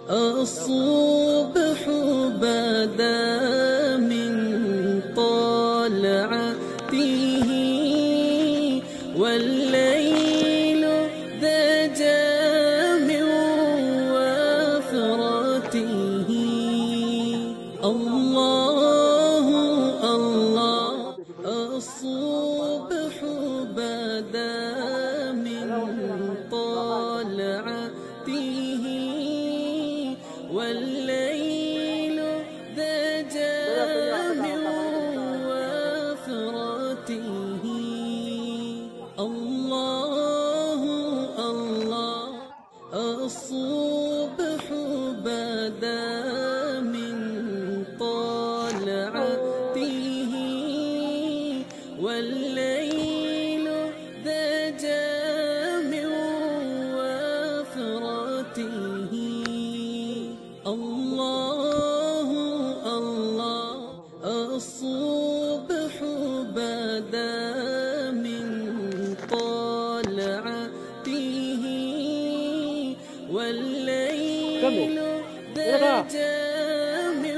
الصبح بدا من طلعته والليل دجى من وفرته. الله الله الصبح بدا من طلعته والليل دجى من وفرته. الله الله الصبح بدا من طلعته والليل دجى من وفرته. الله الله الصبح بدا من طلعته والليل دجى من